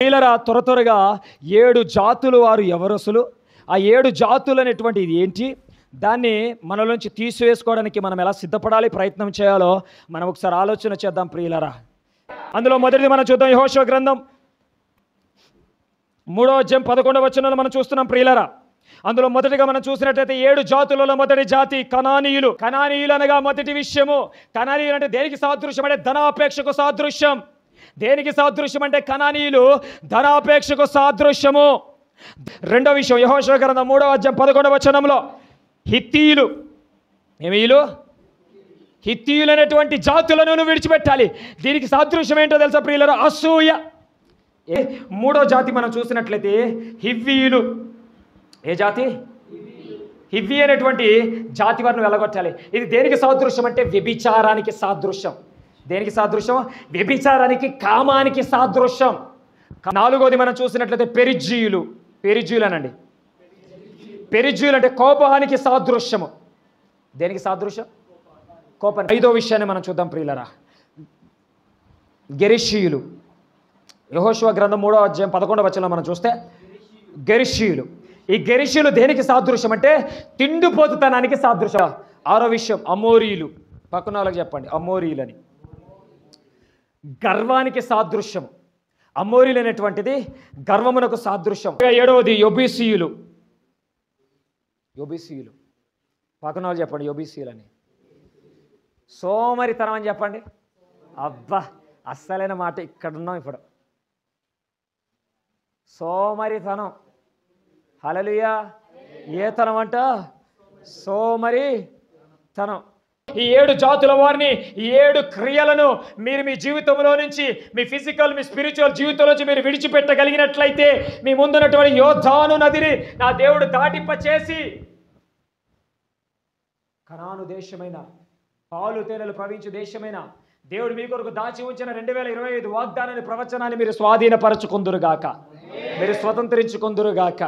ప్రియులారా, త్వరగా 7 జాతులు వారు ఎవరసలు, ఆ 7 జాతులు అనేటువంటి ఇది ఏంటి, దాన్ని మనలోంచి తీసివేసుకోవడానికి మనం ఎలా సిద్ధపడాలి, ప్రయత్నం చేయాలో మనం ఒకసారి ఆలోచన చేద్దాం ప్రియులారా. అందులో మొదటిది మనం చూద్దాం. యెహోషువ గ్రంథం 3వ అధ్యాయం 11వ వచనంలో మనం చూస్తున్నాం ప్రియులారా. అందులో మొదటిగా మనం చూసినట్లయితే 7 జాతులలో మొదటి జాతి కనానీయులు. కనానీయులు అనగా మొదటి విషయము, కనానీయులు అంటే దేనికి సాదృశ్యం అంటే ధనాపేక్షకు సాదృశ్యం. దేనికి సాదృశ్యం అంటే కనానీయులు ధనాపేక్షకు సాదృశ్యము. రెండో విషయం యెహోషువ గ్రంథం 3వ అధ్యాయం 11వ వచనంలో హిత్తీయులు. ఏమీయులు? హిత్తీయులు అనేటువంటి జాతులను నువ్వు విడిచిపెట్టాలి. దీనికి సాదృశ్యం ఏంటో తెలుసా ప్రియులారా? అసూయ. మూడో జాతి మనం చూసినట్లయితే హివ్వీయులు. ఏ జాతి? హివ్వీ అనేటువంటి జాతి వారిని వెళ్ళగొట్టాలి. ఇది దేనికి సాదృశ్యం అంటే వ్యభిచారానికి సాదృశ్యం. దేనికి సాదృశ్యం? వ్యభిచారానికి, కామానికి సాదృశ్యం. నాలుగోది మనం చూసినట్లయితే పెరిజ్జీయులు. పెరిజ్జీయులు అనండి. పెరిజ్జీయులు అంటే కోపానికి సాదృశ్యము. దేనికి సాదృశ్యం? కోపానికి. ఐదో విషయాన్ని మనం చూద్దాం ప్రియులరా. గెరిషీయులు. యెహోషువ గ్రంథం 3వ అధ్యాయం 11వ వచనంలో మనం చూస్తే గెరిషీయులు. ఈ గెరిషీయులు దేనికి సాదృశ్యం అంటే తిండిపోతుతనానికి సాదృశ్యం. ఆరో విషయం అమోరీయులు. పక్కన వాళ్ళకి చెప్పండి అమోరీయులు అని. గర్వానికి సాదృశ్యం. అమోరీయులు అనేటువంటిది గర్వమునకు సాదృశ్యం. ఏడవది యొబీసీయులు. యొబీసీయులు పక్కన వాళ్ళు చెప్పండి యొబీసీయులు అని. సోమరితనం అని చెప్పండి. అబ్బా, అస్సలైన మాట. ఇక్కడున్నాం ఇప్పుడు. సోమరితనం. హల్లెలూయా. ఏ తనం అంట? సోమరితనం. ఈ 7 జాతుల వారిని, ఈ 7 క్రియలను మీరు మీ జీవితంలో నుంచి, మీ ఫిజికల్, మీ స్పిరిచువల్ జీవితంలో నుంచి మీరు విడిచిపెట్టగలిగినట్లయితే మీ ముందున్నటువంటి యోర్దాను నదిని నా దేవుడు దాటింప చేసి కనాను దేశమైన, పాలు తేనెలు ప్రవహించు దేశమైన దేవుడు మీ కొరకు దాచి ఉంచిన 2025 వాగ్దానాన్ని, ప్రవచనాన్ని మీరు స్వాధీనపరచుకుందురుగాక, మీరు స్వతంత్రించుకుందురుగాక.